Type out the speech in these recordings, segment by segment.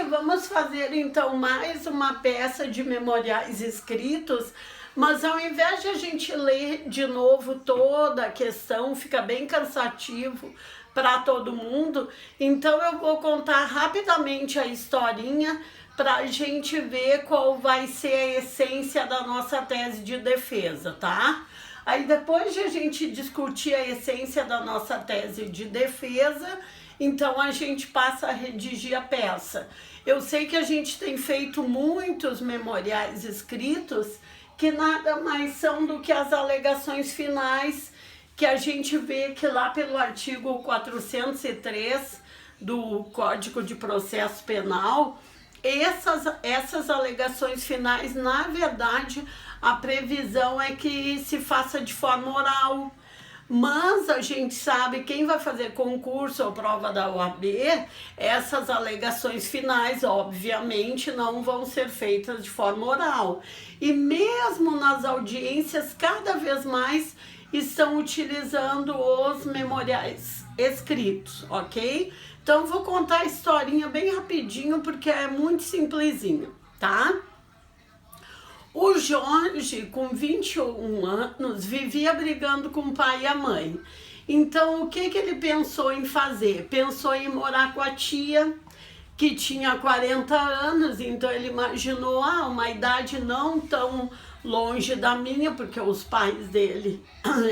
Vamos fazer então mais uma peça de memoriais escritos, mas ao invés de a gente ler de novo toda a questão, fica bem cansativo para todo mundo, então eu vou contar rapidamente a historinha para a gente ver qual vai ser a essência da nossa tese de defesa, tá? Aí depois de a gente discutir a essência da nossa tese de defesa, então a gente passa a redigir a peça. Eu sei que a gente tem feito muitos memoriais escritos que nada mais são do que as alegações finais, que a gente vê que lá pelo artigo 403 do Código de Processo Penal, essas alegações finais, na verdade, a previsão é que se faça de forma oral. Mas a gente sabe, quem vai fazer concurso ou prova da OAB, essas alegações finais, obviamente, não vão ser feitas de forma oral. E mesmo nas audiências, cada vez mais estão utilizando os memoriais escritos, ok? Então, vou contar a historinha bem rapidinho, porque é muito simplesinho, tá? O Jorge, com 21 anos, vivia brigando com o pai e a mãe. Então, o que ele pensou em fazer? Pensou em morar com a tia, que tinha 40 anos, então ele imaginou, uma idade não tão longe da minha, porque os pais dele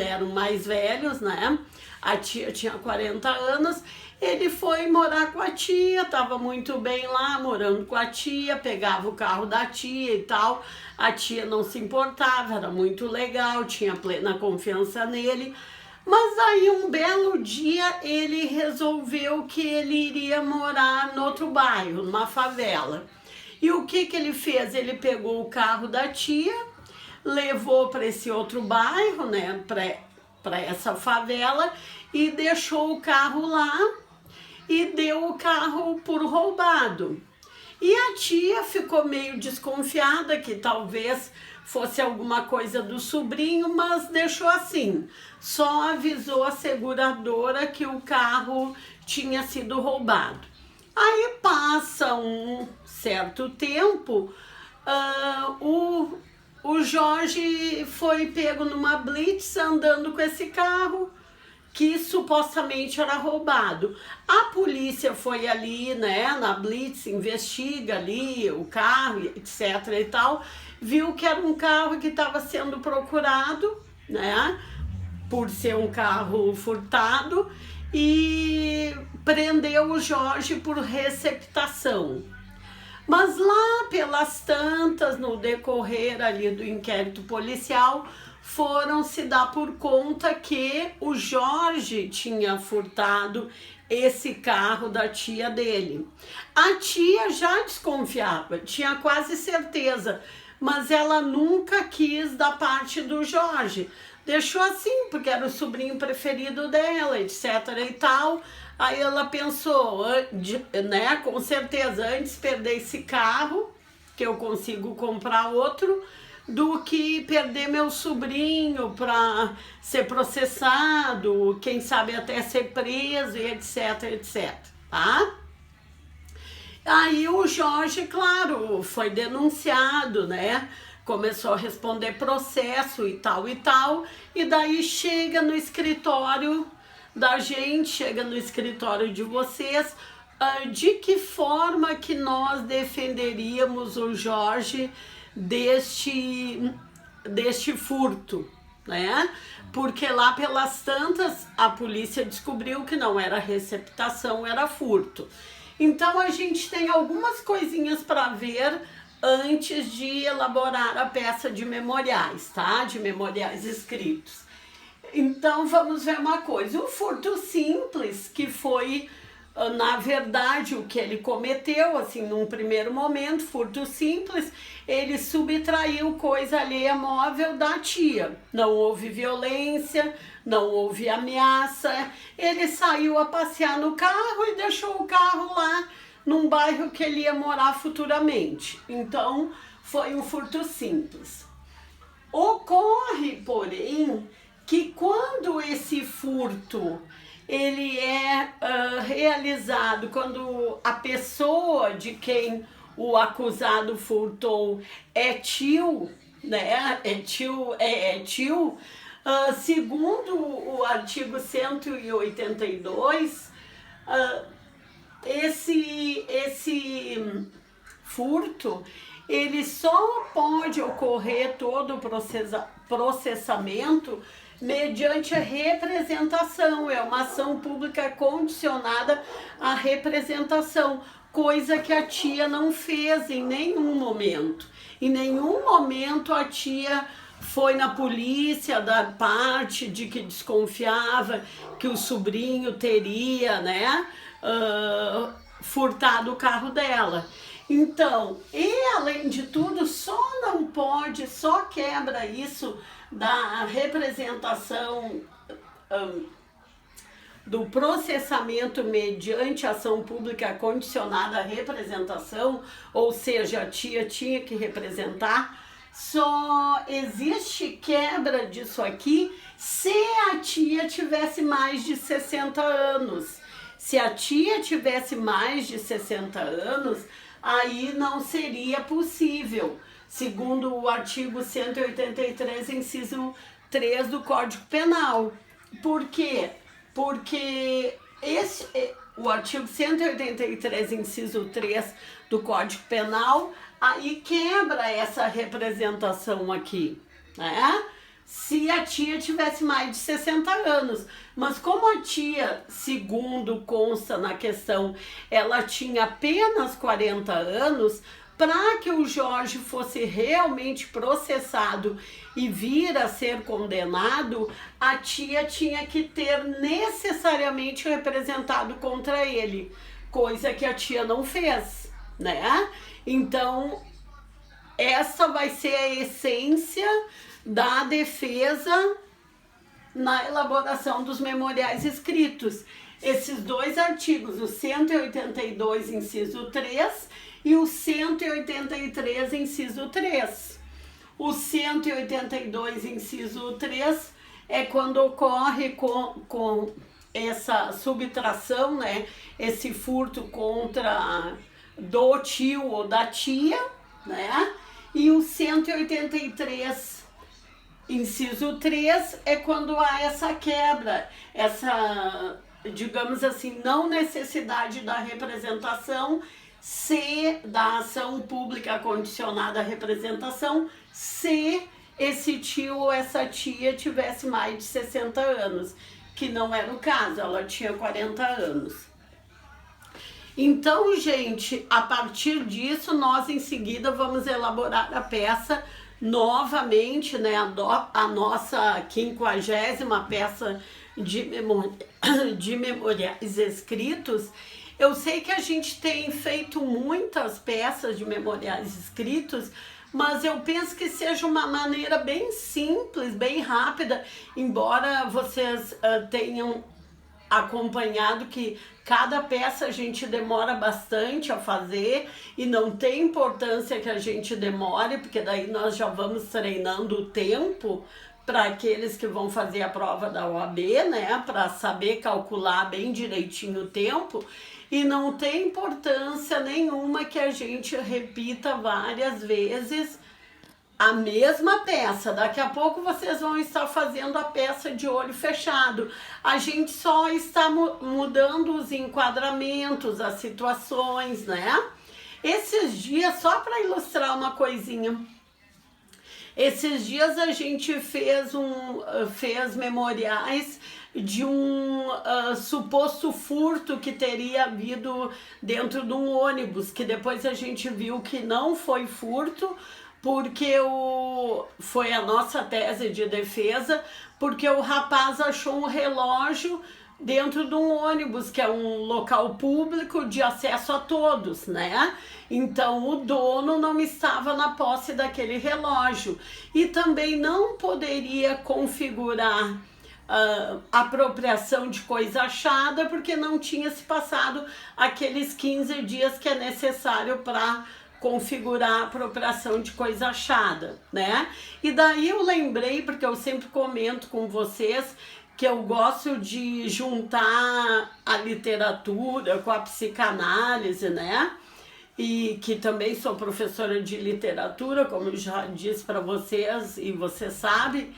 eram mais velhos, né? A tia tinha 40 anos, ele foi morar com a tia, estava muito bem lá, morando com a tia, pegava o carro da tia e tal, a tia não se importava, era muito legal, tinha plena confiança nele, mas aí um belo dia ele resolveu que ele iria morar no outro bairro, numa favela. E o que ele fez? Ele pegou o carro da tia, levou para esse outro bairro, né, para essa favela, e deixou o carro lá e deu o carro por roubado. E a tia ficou meio desconfiada que talvez fosse alguma coisa do sobrinho, mas deixou assim. Só avisou a seguradora que o carro tinha sido roubado. Aí passa um certo tempo, o Jorge foi pego numa blitz andando com esse carro que supostamente era roubado. A polícia foi ali, né, na blitz, investiga ali o carro, etc e tal, viu que era um carro que estava sendo procurado, né, por ser um carro furtado, e prendeu o Jorge por receptação. Mas lá pelas tantas, no decorrer ali do inquérito policial, foram se dar por conta que o Jorge tinha furtado esse carro da tia dele. A tia já desconfiava, tinha quase certeza, mas ela nunca quis da parte do Jorge. Deixou assim, porque era o sobrinho preferido dela, etc e tal. Aí ela pensou, né, com certeza, antes perder esse carro, que eu consigo comprar outro, do que perder meu sobrinho para ser processado, quem sabe até ser preso e etc, etc, tá? Aí o Jorge, claro, foi denunciado, né? Começou a responder processo e tal, e daí chega no escritório da gente, chega no escritório de vocês, de que forma que nós defenderíamos o Jorge deste furto, né? Porque lá pelas tantas a polícia descobriu que não era receptação, era furto. Então a gente tem algumas coisinhas para ver antes de elaborar a peça de memoriais, tá? De memoriais escritos. Então vamos ver uma coisa, o furto simples, que foi na verdade o que ele cometeu, assim, num primeiro momento, furto simples, ele subtraiu coisa alheia móvel da tia. Não houve violência, não houve ameaça, ele saiu a passear no carro e deixou o carro lá num bairro que ele ia morar futuramente. Então foi um furto simples. Ocorre, porém, que quando esse furto ele é realizado quando a pessoa de quem o acusado furtou é tio, né? É tio. Segundo o artigo 182, esse furto, ele só pode ocorrer todo o processamento mediante a representação, é uma ação pública condicionada à representação, coisa que a tia não fez em nenhum momento. Em nenhum momento a tia foi na polícia da parte de que desconfiava que o sobrinho teria, né, furtado o carro dela. Então, e além de tudo, só quebra isso da representação, do processamento mediante ação pública condicionada à representação, ou seja, a tia tinha que representar. Só existe quebra disso aqui se a tia tivesse mais de 60 anos. Se a tia tivesse mais de 60 anos, aí não seria possível, segundo o artigo 183, inciso 3 do Código Penal. Por quê? Porque o artigo 183, inciso 3 do Código Penal, aí quebra essa representação aqui, né? Se a tia tivesse mais de 60 anos. Mas como a tia, segundo consta na questão, ela tinha apenas 40 anos, para que o Jorge fosse realmente processado e vir a ser condenado, a tia tinha que ter necessariamente representado contra ele, coisa que a tia não fez, né? Então, essa vai ser a essência da defesa na elaboração dos memoriais escritos. Esses dois artigos, o 182, inciso 3 e o 183, inciso 3. O 182, inciso 3 é quando ocorre com essa subtração, né? Esse furto contra do tio ou da tia, né? E o 183, inciso 3, é quando há essa quebra, essa, digamos assim, não necessidade da representação, se da ação pública condicionada à representação, se esse tio ou essa tia tivesse mais de 60 anos, que não era o caso, ela tinha 40 anos. Então, gente, a partir disso, nós em seguida vamos elaborar a peça novamente, né, a nossa 50ª peça de memoriais escritos. Eu sei que a gente tem feito muitas peças de memoriais escritos, mas eu penso que seja uma maneira bem simples, bem rápida, embora vocês tenham acompanhado que cada peça a gente demora bastante a fazer e não tem importância que a gente demore, porque daí nós já vamos treinando o tempo para aqueles que vão fazer a prova da OAB, né, para saber calcular bem direitinho o tempo, e não tem importância nenhuma que a gente repita várias vezes a mesma peça. Daqui a pouco vocês vão estar fazendo a peça de olho fechado. A gente só está mudando os enquadramentos, as situações, né? Esses dias, só para ilustrar uma coisinha, esses dias a gente fez memoriais de um suposto furto que teria havido dentro de um ônibus, que depois a gente viu que não foi furto, porque foi a nossa tese de defesa, porque o rapaz achou um relógio dentro de um ônibus, que é um local público de acesso a todos, né? Então o dono não estava na posse daquele relógio e também não poderia configurar apropriação de coisa achada, porque não tinha se passado aqueles 15 dias que é necessário para configurar a apropriação de coisa achada, né? E daí eu lembrei, porque eu sempre comento com vocês, porque eu gosto de juntar a literatura com a psicanálise, né? E que também sou professora de literatura, como eu já disse para vocês e você sabe.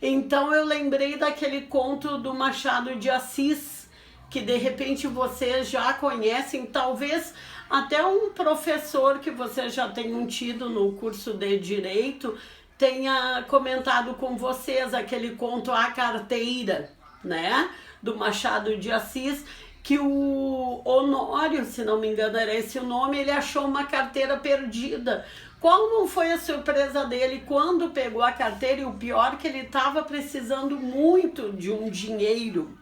Então eu lembrei daquele conto do Machado de Assis, que de repente vocês já conhecem, talvez até um professor que vocês já tenham tido no curso de Direito tenha comentado com vocês aquele conto A Carteira, né, do Machado de Assis, que o Honório, se não me engano era esse o nome, ele achou uma carteira perdida. Qual não foi a surpresa dele quando pegou a carteira? E o pior, que ele estava precisando muito de um dinheiro.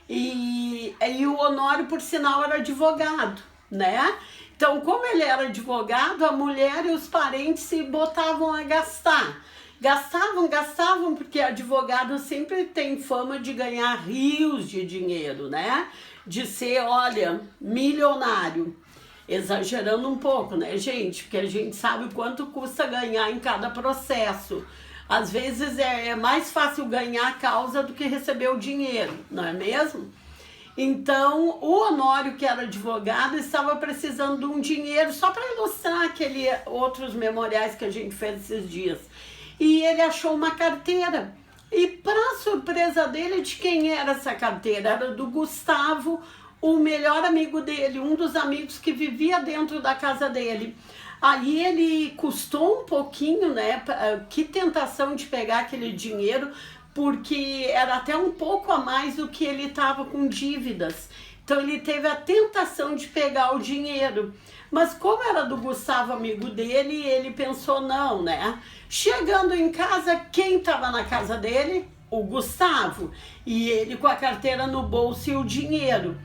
E o Honório, por sinal, era advogado, né? Então, como ele era advogado, a mulher e os parentes se botavam a gastar. Gastavam, porque advogado sempre tem fama de ganhar rios de dinheiro, né? De ser, olha, milionário. Exagerando um pouco, né, gente? Porque a gente sabe o quanto custa ganhar em cada processo. Às vezes é mais fácil ganhar a causa do que receber o dinheiro, não é mesmo? Então, o Honório, que era advogado, estava precisando de um dinheiro só para ilustrar aquele outros memoriais que a gente fez esses dias. E ele achou uma carteira. E para surpresa dele, de quem era essa carteira? Era do Gustavo, o melhor amigo dele, um dos amigos que vivia dentro da casa dele. Aí ele custou um pouquinho, né? Que tentação de pegar aquele dinheiro, porque era até um pouco a mais do que ele estava com dívidas. Então ele teve a tentação de pegar o dinheiro. Mas como era do Gustavo, amigo dele, ele pensou, não, né? Chegando em casa, quem estava na casa dele? O Gustavo. E ele com a carteira no bolso e o dinheiro.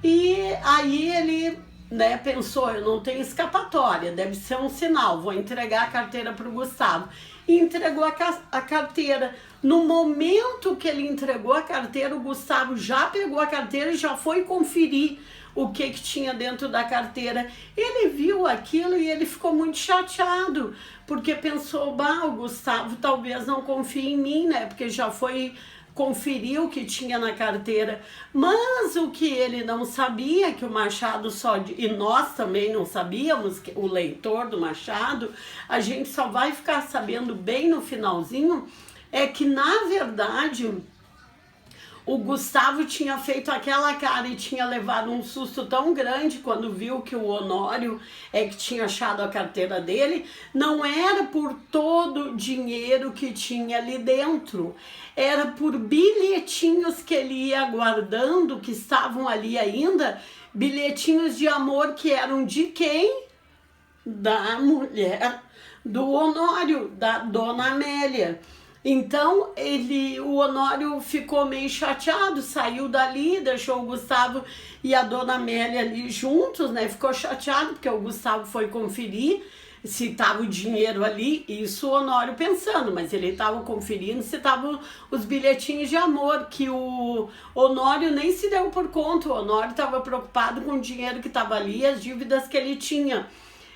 E aí ele, né, pensou, eu não tenho escapatória, deve ser um sinal, vou entregar a carteira para o Gustavo. E entregou a carteira. No momento que ele entregou a carteira, o Gustavo já pegou a carteira e já foi conferir o que tinha dentro da carteira. Ele viu aquilo e ele ficou muito chateado, porque pensou, bah, o Gustavo talvez não confie em mim, né, porque já foi conferir o que tinha na carteira. Mas o que ele não sabia, que o Machado e nós também não sabíamos, que o leitor do Machado, a gente só vai ficar sabendo bem no finalzinho, é que na verdade o Gustavo tinha feito aquela cara e tinha levado um susto tão grande quando viu que o Honório que tinha achado a carteira dele. Não era por todo o dinheiro que tinha ali dentro, era por bilhetinhos que ele ia guardando, que estavam ali ainda, bilhetinhos de amor que eram de quem? Da mulher do Honório, da Dona Amélia. Então o Honório ficou meio chateado, saiu dali, deixou o Gustavo e a Dona Amélia ali juntos, né? Ficou chateado porque o Gustavo foi conferir se estava o dinheiro ali, isso o Honório pensando, mas ele estava conferindo se estavam os bilhetinhos de amor, que o Honório nem se deu por conta. O Honório estava preocupado com o dinheiro que estava ali, as dívidas que ele tinha.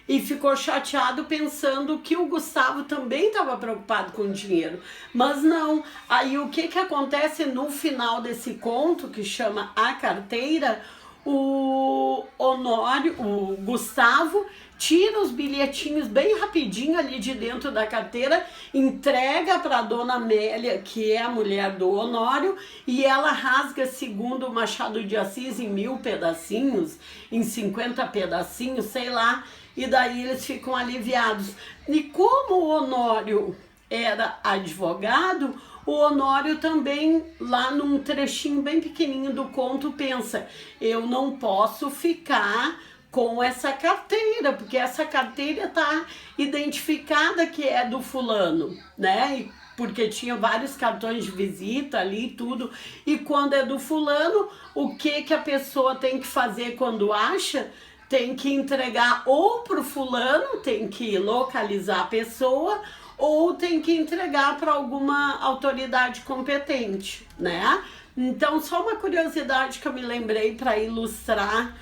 E ficou chateado pensando que o Gustavo também estava preocupado com o dinheiro. Mas não. Aí o que acontece no final desse conto, que chama A Carteira? O Honório, o Gustavo, tira os bilhetinhos bem rapidinho ali de dentro da carteira, entrega para a Dona Amélia, que é a mulher do Honório, e ela rasga, segundo o Machado de Assis, em 1000 pedacinhos, em 50 pedacinhos, sei lá, e daí eles ficam aliviados. E como o Honório era advogado, o Honório também, lá num trechinho bem pequenininho do conto, pensa, eu não posso ficar com essa carteira, porque essa carteira está identificada que é do fulano, né? Porque tinha vários cartões de visita ali e tudo. E quando é do fulano, o que a pessoa tem que fazer quando acha? Tem que entregar ou pro fulano, tem que localizar a pessoa, ou tem que entregar para alguma autoridade competente, né? Então, só uma curiosidade que eu me lembrei para ilustrar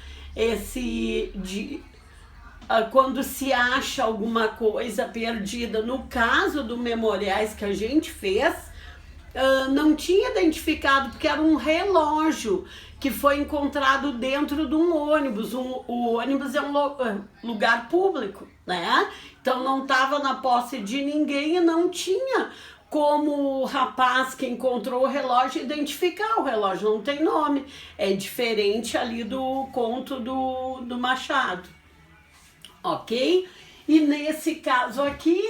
quando se acha alguma coisa perdida. No caso do memoriais que a gente fez, não tinha identificado, porque era um relógio que foi encontrado dentro de um ônibus. O ônibus é um lugar público, né? Então não estava na posse de ninguém e não tinha como o rapaz que encontrou o relógio identificar o relógio, não tem nome. É diferente ali do conto do Machado, ok? E nesse caso aqui,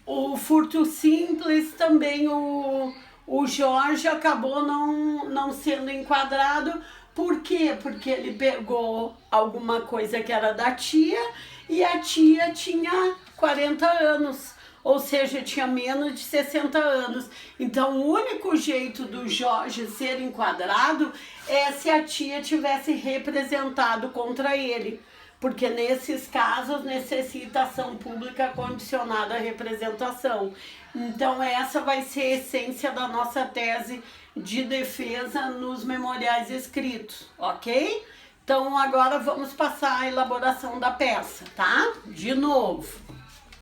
o furto simples também, o Jorge acabou não sendo enquadrado. Por quê? Porque ele pegou alguma coisa que era da tia e a tia tinha 40 anos, ou seja, tinha menos de 60 anos. Então, o único jeito do Jorge ser enquadrado é se a tia tivesse representado contra ele, porque nesses casos necessita ação pública condicionada à representação. Então essa vai ser a essência da nossa tese de defesa nos memoriais escritos, ok? Então agora vamos passar a elaboração da peça, tá? De novo.